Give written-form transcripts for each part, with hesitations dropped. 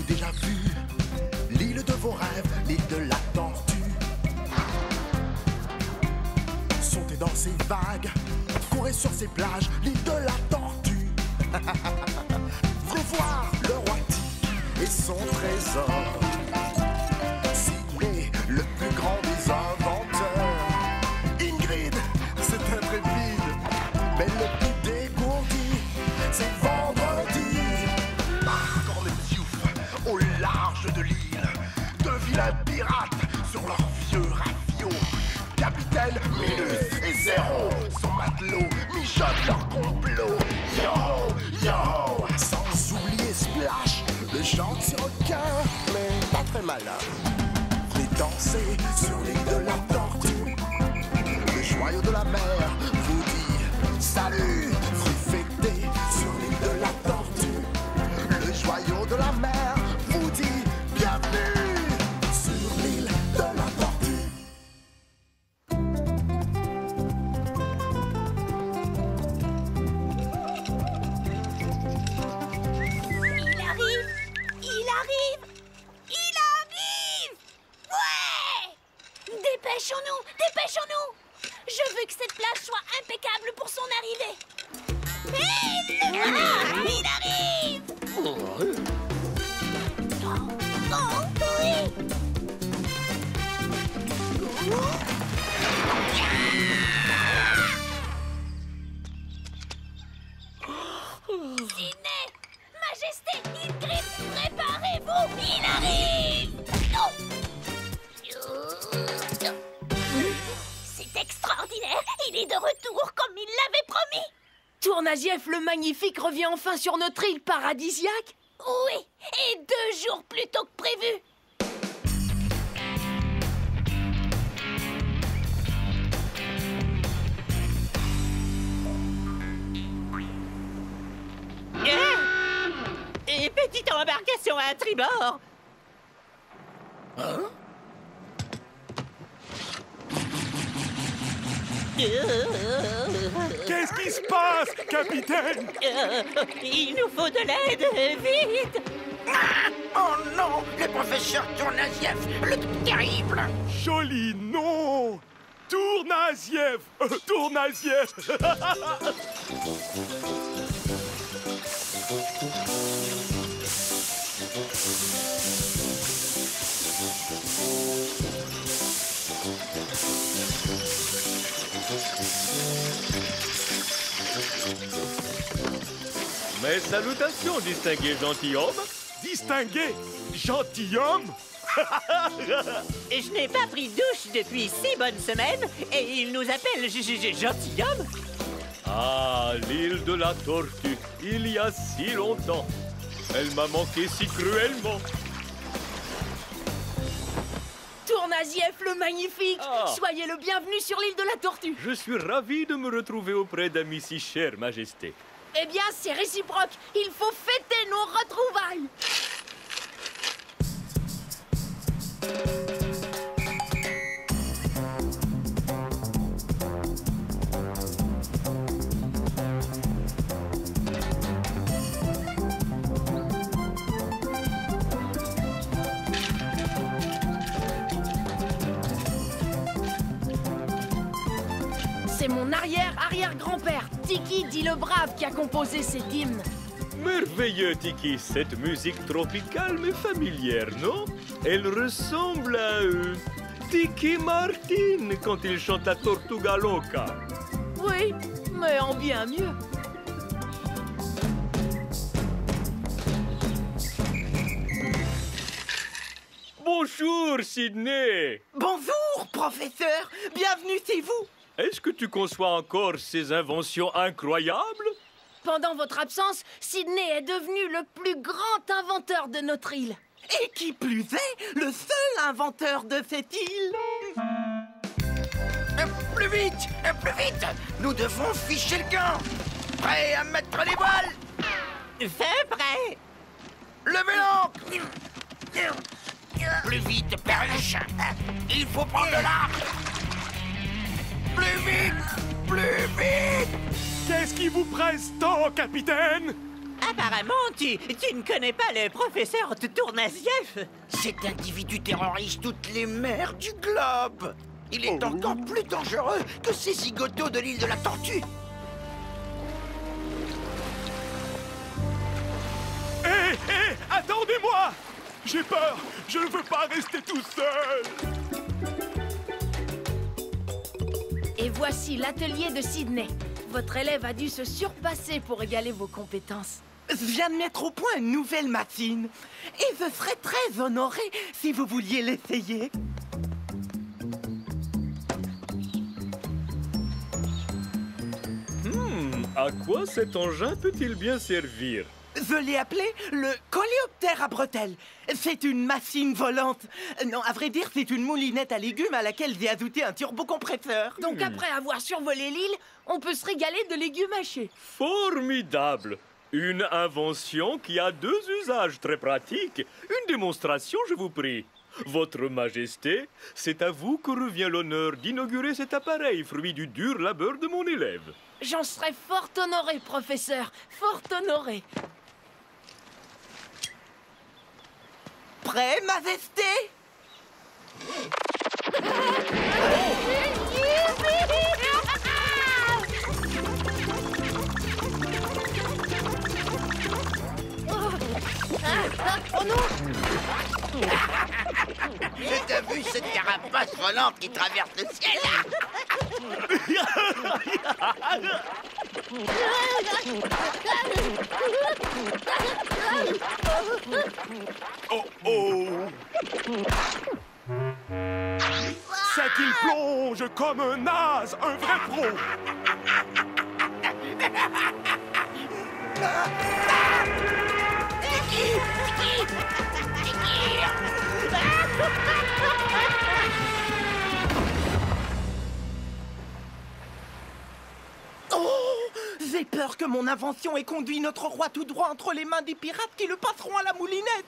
Avez-vous déjà vu l'île de vos rêves, l'île de la tortue? Sautez dans ces vagues, courez sur ces plages, l'île de la tortue. Revoir le roi Tic et son trésor. Sydney, le plus grand des inventeurs. Ingrid, c'est intrépide, mais le plus dégourdi, c'est vendredi. Marc les Diouf, au large de l'île, de vilains pirates sur leurs vieux ravios. Capitaine Minus et Zéro, son matelot, mijotent leur complot. Yo, yo, sans oublier Splash, le gentil requin, mais pas très malin. Venez danser sur l'île de la tortue. Le joyau de la mer vous dit salut. Venez fêter sur l'île de la tortue. Le joyau de la mer vous dit bienvenue sur l'île de la tortue. Il arrive! Il arrive! Il arrive! Ouais! Dépêchons-nous! Dépêchons-nous! Je veux que cette plage soit impeccable pour son arrivée. Hé, le voilà! Il arrive! Oh, oui! Sydney! Majesté! Ingrid! Préparez-vous! Il arrive! Oh! C'est extraordinaire! Il est de retour comme il l'avait promis! Tournazief le Magnifique revient enfin sur notre île paradisiaque? Oui! Et 2 jours plus tôt que prévu! Et petite embarcation à tribord. Hein? Qu'est-ce qui se passe, capitaine? Il nous faut de l'aide, vite! Oh non, le professeur Tournaziev, le terrible! Joli nom! Tournaziev! Tournaziev! Mes salutations, distingué gentilhomme. Distingué gentilhomme? Je n'ai pas pris de douche depuis 6 bonnes semaines et il nous appelle gentilhomme. Ah, l'île de la tortue, il y a si longtemps. Elle m'a manqué si cruellement. Tournazief le Magnifique! Ah. Soyez le bienvenu sur l'île de la Tortue! Je suis ravi de me retrouver auprès d'amis si chers, Majesté. Eh bien, c'est réciproque! Il faut fêter nos retrouvailles! C'est mon arrière-arrière-grand-père, Tiki dit le Brave, qui a composé cet hymne. Merveilleux, Tiki. Cette musique tropicale mais familière, non? Elle ressemble à Tiki Martin quand il chante la Tortuga Loca. Oui, mais en bien mieux. Bonjour, Sydney. Bonjour, professeur! Bienvenue chez vous! Est-ce que tu conçois encore ces inventions incroyables? Pendant votre absence, Sydney est devenu le plus grand inventeur de notre île. Et qui plus est, le seul inventeur de cette île! Plus vite! Plus vite! Nous devons ficher le camp! Prêt à mettre les voiles? C'est prêt! Levez l'ancre! Plus vite, Perruche! Il faut prendre l'arc! Plus vite! Plus vite! Qu'est-ce qui vous presse tant, capitaine? Apparemment, tu ne connais pas le professeur Tournaziev. Cet individu terrorise toutes les mers du globe. Il est encore plus dangereux que ces zigotos de l'île de la Tortue. Hé, attendez-moi! J'ai peur! Je ne veux pas rester tout seul! Et voici l'atelier de Sydney. Votre élève a dû se surpasser pour égaler vos compétences. Je viens de mettre au point une nouvelle machine. Et je serais très honoré si vous vouliez l'essayer. À quoi cet engin peut-il bien servir? Je l'ai appelé le coléoptère à bretelles. C'est une machine volante. Non, à vrai dire, c'est une moulinette à légumes à laquelle j'ai ajouté un turbocompresseur. Donc après avoir survolé l'île, on peut se régaler de légumes hachés. Formidable! Une invention qui a deux usages très pratiques. Une démonstration, je vous prie. Votre Majesté, c'est à vous que revient l'honneur d'inaugurer cet appareil, fruit du dur labeur de mon élève. J'en serais fort honoré, professeur. Fort honoré. Prêt, Majesté? Oh non! T'as vu cette carapace volante qui traverse le ciel? C'est qu'il plonge comme un as, un vrai pro! J'ai peur que mon invention ait conduit notre roi tout droit entre les mains des pirates qui le passeront à la moulinette.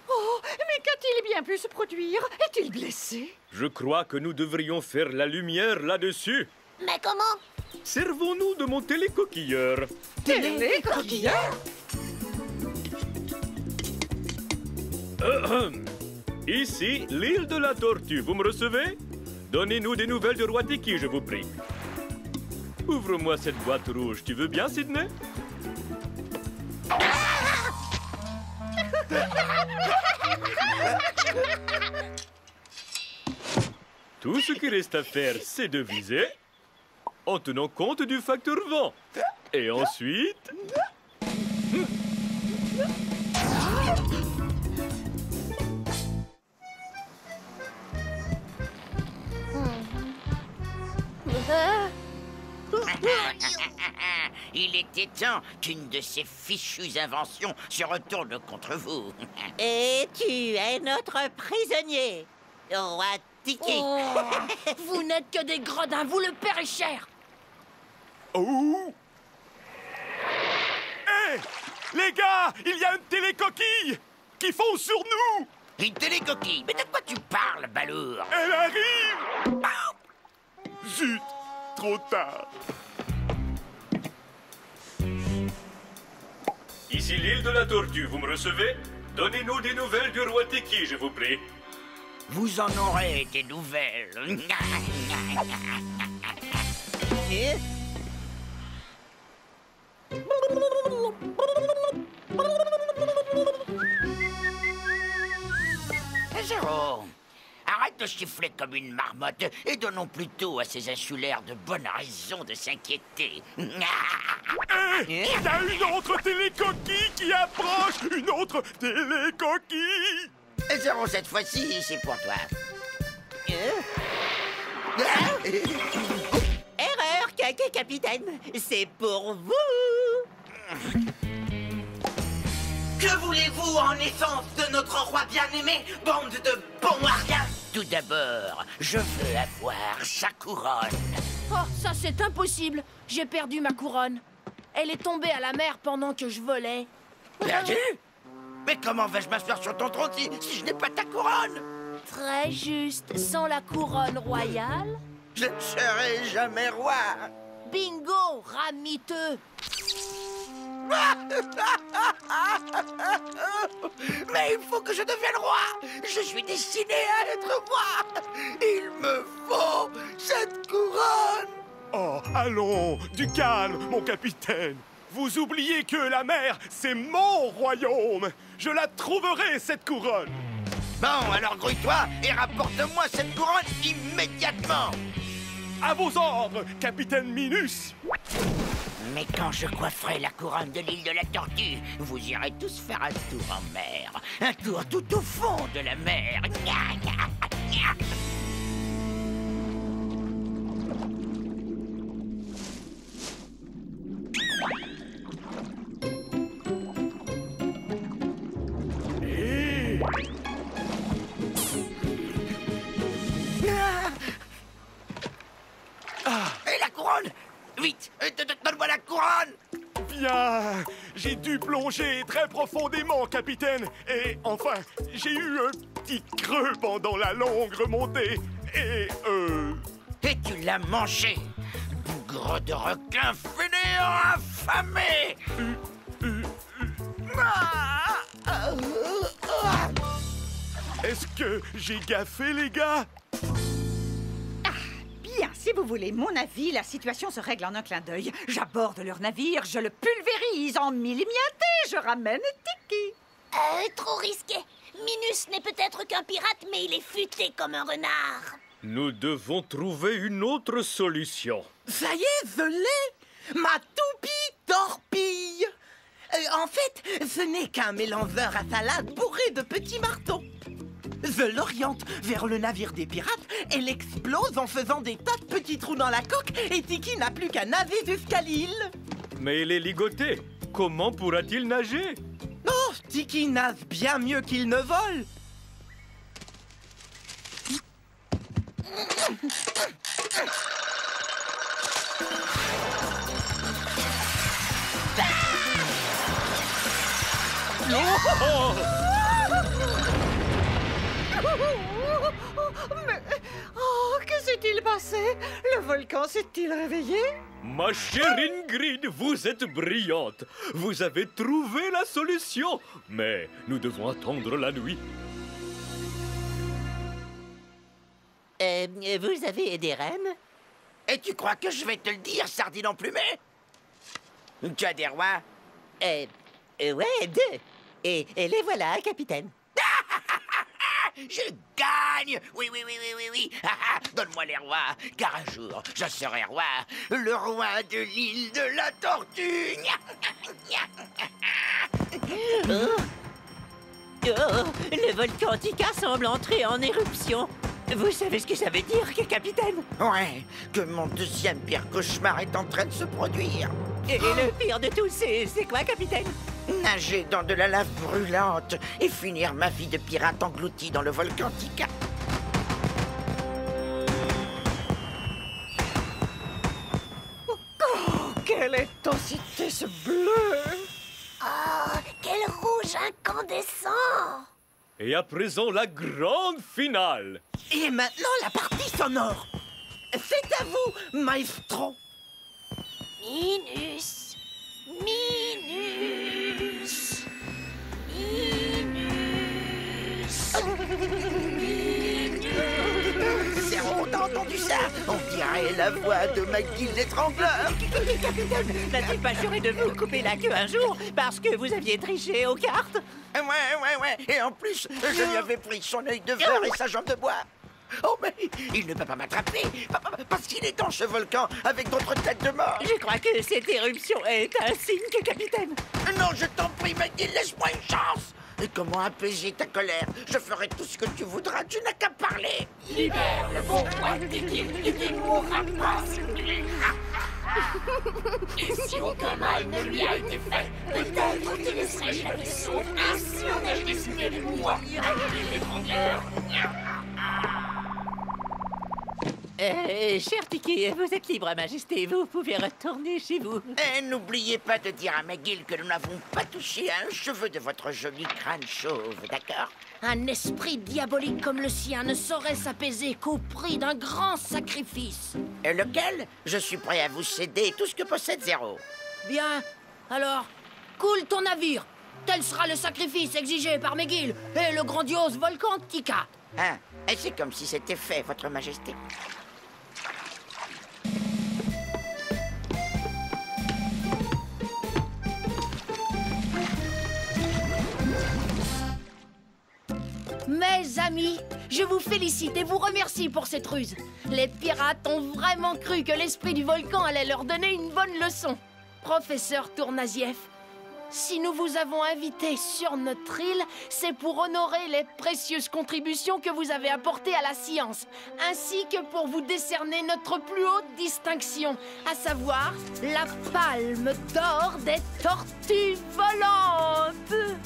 Oh, mais qu'a-t-il bien pu se produire? Est-il blessé? Je crois que nous devrions faire la lumière là-dessus. Mais comment? Servons-nous de mon télécoquilleur. Télécoquilleur? Ici, l'île de la Tortue. Vous me recevez? Donnez-nous des nouvelles du roi Tiki, je vous prie. Ouvre-moi cette boîte rouge. Tu veux bien, Sydney? Tout ce qui reste à faire, c'est de viser en tenant compte du facteur vent. Et ensuite... Il était temps qu'une de ces fichues inventions se retourne contre vous. Et tu es notre prisonnier, roi Tiki. Oh, vous n'êtes que des gredins, vous le paierez cher. Oh! Hé! Les gars, il y a une télécoquille qui fonce sur nous! Une télécoquille? Mais de quoi tu parles, balourd? Elle arrive! Zut! Trop tard! Ici l'île de la Tortue, vous me recevez? Donnez-nous des nouvelles du roi Tiki, je vous prie. Vous en aurez des nouvelles. Zéro, arrête de siffler comme une marmotte et donnons plutôt à ces insulaires de bonnes raisons de s'inquiéter. Hé! Il y a une autre télécoquille qui approche! Une autre télécoquille! Zéro, cette fois-ci, c'est pour toi. Erreur, capitaine. C'est pour vous. Que voulez-vous en essence de notre roi bien-aimé, bande de bons ariens? Tout d'abord, je veux avoir sa couronne. Oh, ça c'est impossible. J'ai perdu ma couronne. Elle est tombée à la mer pendant que je volais. Perdu? Mais comment vais-je m'asseoir sur ton trône si je n'ai pas ta couronne? Très juste. Sans la couronne royale... Je ne serai jamais roi. Bingo, ramiteux. Mais il faut que je devienne roi. Je suis destiné à être roi. Il me faut cette couronne. Oh, allons, du calme, mon capitaine. Vous oubliez que la mer, c'est mon royaume. Je la trouverai, cette couronne. Bon, alors grouille-toi et rapporte-moi cette couronne immédiatement. À vos ordres, capitaine Minus. Mais quand je coifferai la couronne de l'île de la Tortue, vous irez tous faire un tour en mer. Un tour tout au fond de la mer. Gna, gna, gna. Et la couronne! Vite! Donne-moi la couronne! Bien, j'ai dû plonger très profondément, capitaine. Et enfin, j'ai eu un petit creux pendant la longue remontée. Et Et tu l'as mangé! Bougre de requin fainéant affamé! Est-ce que j'ai gaffé, les gars? Bien, si vous voulez mon avis, la situation se règle en un clin d'œil. J'aborde leur navire, je le pulvérise en millimiaté, je ramène Tiki. Trop risqué. Minus n'est peut-être qu'un pirate, mais il est futé comme un renard. Nous devons trouver une autre solution. Ça y est, je l'ai! Ma toupie torpille! En fait, ce n'est qu'un mélangeur à salade bourré de petits marteaux. Je l'oriente vers le navire des pirates, elle explose en faisant des tas de petits trous dans la coque et Tiki n'a plus qu'à nager jusqu'à l'île. Mais il est ligoté. Comment pourra-t-il nager? Oh, Tiki nage bien mieux qu'il ne vole. Mais... Oh, que s'est-il passé? Le volcan s'est-il réveillé? Ma chère Ingrid, vous êtes brillante. Vous avez trouvé la solution. Mais nous devons attendre la nuit. Vous avez des rennes? Et tu crois que je vais te le dire, sardine emplumée? Tu as des rois? Ouais, 2. Et les voilà, capitaine. Je gagne! Oui. Donne-moi les rois, car un jour, je serai roi, le roi de l'île de la Tortue! Le volcan Tika semble entrer en éruption. Vous savez ce que ça veut dire, capitaine? Ouais, que mon deuxième pire cauchemar est en train de se produire. Et le pire de tout, c'est quoi, capitaine? Nager dans de la lave brûlante et finir ma vie de pirate engloutie dans le volcan Tika. Oh, quelle intensité ce bleu! Oh, quel rouge incandescent! Et à présent, la grande finale. Et maintenant, la partie sonore. C'est à vous, maestro. Minus, Minus, Minus, Minus. Zéro, t'as entendu ça? On dirait la voix de McGill l'étrangleur. Capitaine, n'a-t-il pas juré de vous couper la queue un jour parce que vous aviez triché aux cartes? Ouais. Et en plus, je lui avais pris son œil de verre et sa jambe de bois. Oh, mais il ne peut pas m'attraper parce qu'il est dans ce volcan avec d'autres têtes de mort. Je crois que cette éruption est un signe, capitaine. Non, je t'en prie, McGill, laisse-moi une chance. Et comment apaiser ta colère? Je ferai tout ce que tu voudras, tu n'as qu'à parler. Libère le bon roi Tiki, il ne mourra pas. Et si aucun mal ne lui a été fait, peut-être qu'il ne serait jamais sauf. Ainsi on a décidé de moi, l'étrangleur. Cher Tiki, vous êtes libre, Majesté. Vous pouvez retourner chez vous. Et n'oubliez pas de dire à McGill que nous n'avons pas touché à un cheveu de votre joli crâne chauve, d'accord? Un esprit diabolique comme le sien ne saurait s'apaiser qu'au prix d'un grand sacrifice. Lequel? Je suis prêt à vous céder tout ce que possède Zéro. Bien, alors, coule ton navire. Tel sera le sacrifice exigé par Megil et le grandiose volcan Tika. Ah, et c'est comme si c'était fait, Votre Majesté. Mes amis, je vous félicite et vous remercie pour cette ruse. Les pirates ont vraiment cru que l'esprit du volcan allait leur donner une bonne leçon. Professeur Tournazieff, si nous vous avons invité sur notre île, c'est pour honorer les précieuses contributions que vous avez apportées à la science, ainsi que pour vous décerner notre plus haute distinction, à savoir la palme d'or des tortues volantes.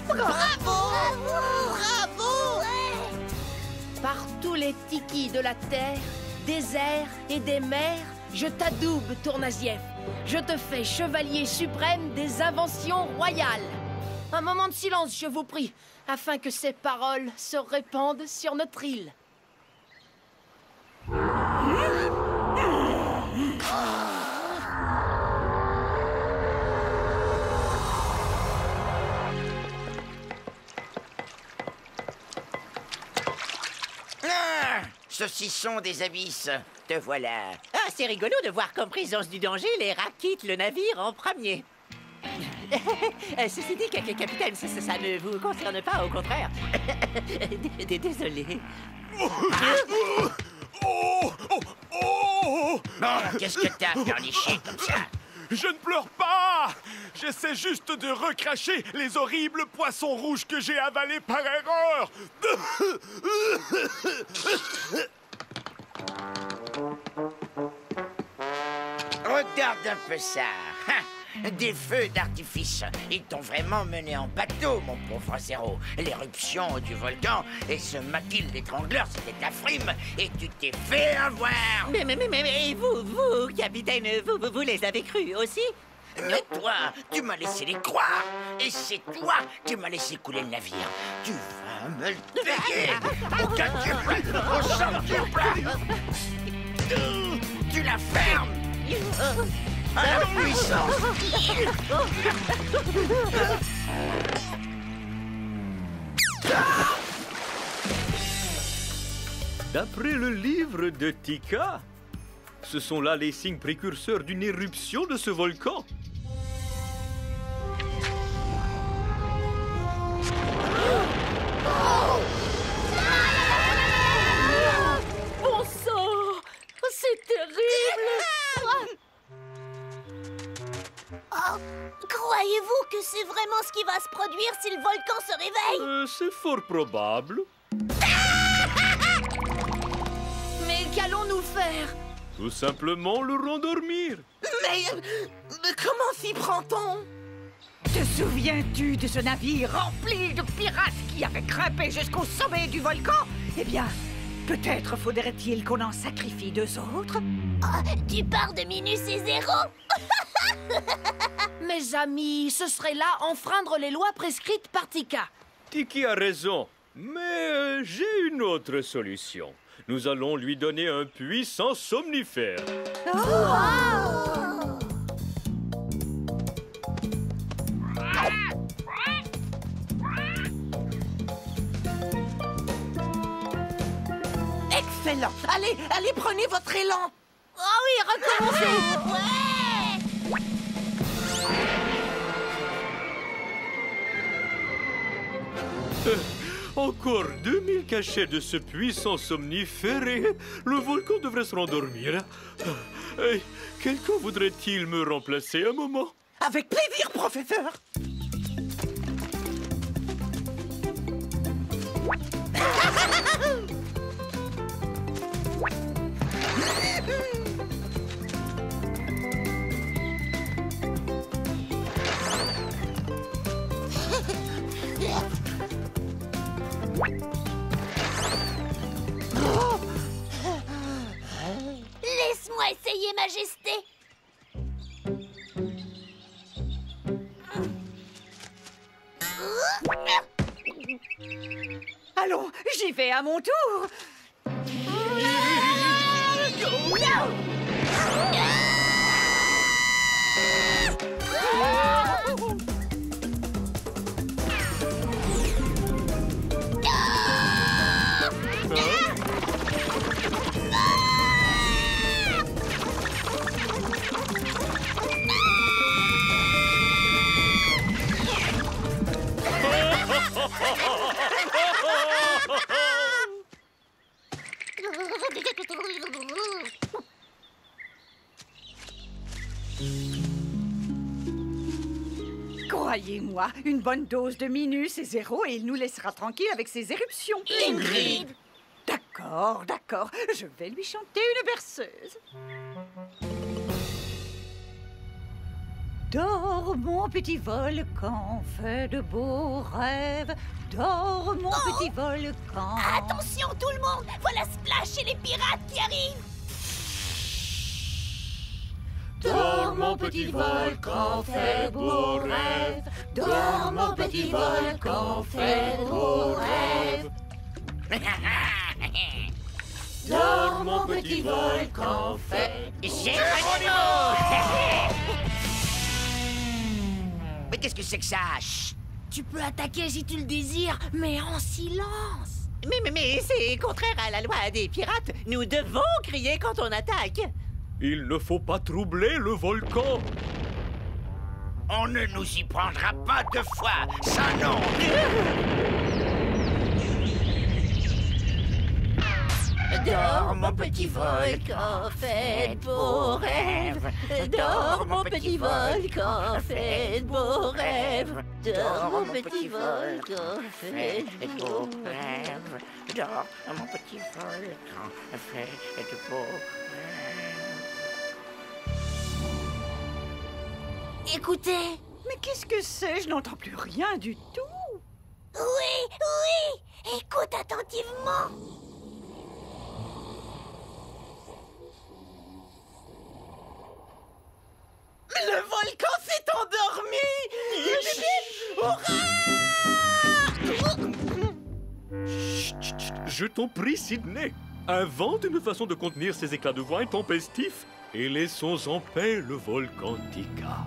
Bravo! Bravo! Par tous les tikis de la terre, des airs et des mers, je t'adoube, Tournazieff. Je te fais chevalier suprême des inventions royales. Un moment de silence, je vous prie, afin que ces paroles se répandent sur notre île. Saucisson des abysses, te voilà. Ah, c'est rigolo de voir qu'en présence du danger, les rats quittent le navire en premier. Ceci dit, capitaine, ça ne vous concerne pas, au contraire. Désolé. Qu'est-ce que t'as pleurniché comme ça? Je ne pleure pas! J'essaie juste de recracher les horribles poissons rouges que j'ai avalés par erreur! Regarde un peu ça. Des feux d'artifice. Ils t'ont vraiment mené en bateau, mon pauvre Zéro. L'éruption du volcan et ce Mathilde l'étrangleur, c'était ta frime. Et tu t'es fait avoir. Mais vous, capitaine, vous les avez crus aussi? Mais toi, tu m'as laissé les croire. Et c'est toi qui m'as laissé couler le navire. Tu vas me le payer. Au quintuple, au centuple. Tu la fermes. À la puissance. D'après le livre de Tika, ce sont là les signes précurseurs d'une éruption de ce volcan. Bon sang! C'est terrible! Oh, croyez-vous que c'est vraiment ce qui va se produire si le volcan se réveille? C'est fort probable. Mais qu'allons-nous faire? Tout simplement le rendormir. Mais comment s'y prend-on? Te souviens-tu de ce navire rempli de pirates qui avait grimpé jusqu'au sommet du volcan? Eh bien, peut-être faudrait-il qu'on en sacrifie 2 autres? Oh, tu parles de Minus et Zéro? Mes amis, ce serait là enfreindre les lois prescrites par Tika. Tiki a raison, mais j'ai une autre solution. Nous allons lui donner un puissant somnifère. Excellent. Allez, prenez votre élan. Oh oui, recommencez! Ouais! Encore 2000 cachets de ce puissant somnifère et le volcan devrait se rendormir. Quelqu'un voudrait-il me remplacer un moment? Avec plaisir, professeur. Laisse-moi essayer, Majesté. Allons, j'y vais à mon tour. Croyez-moi, une bonne dose de Minus et Zéro et il nous laissera tranquille avec ses éruptions. Ingrid! D'accord, d'accord. Je vais lui chanter une berceuse. Dors, mon petit volcan, fais de beaux rêves. Dors, mon petit volcan. Attention tout le monde! Voilà Splash et les pirates qui arrivent! Dors, mon petit volcan, fais de beaux rêves. Dors, mon petit volcan, fais de beaux rêves. Dors, mon petit volcan, fais de beaux Géronimo! Mais qu'est-ce que c'est que ça? Chut. Tu peux attaquer si tu le désires, mais en silence. Mais c'est contraire à la loi des pirates. Nous devons crier quand on attaque. Il ne faut pas troubler le volcan. On ne nous y prendra pas deux fois, ça non! Dors, mon petit volcan, fais de beaux rêves. Dors, mon petit volcan, fais de beaux rêves. Dors, mon petit volcan, fais de beaux rêves. Dors, mon petit volcan, fais de beaux rêves. Écoutez, Mais qu'est-ce que c'est? Je n'entends plus rien du tout. Oui, oui! Écoute attentivement! Le volcan s'est endormi! Chut, chut, chut. Je t'en prie, Sydney. Invente une façon de contenir ces éclats de voix intempestifs et laissons en paix le volcan Tika.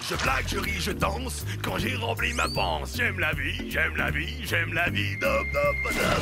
Je blague, je ris, je danse quand j'ai rempli ma panse. J'aime la vie, j'aime la vie, j'aime la vie. Dop, dop, dop.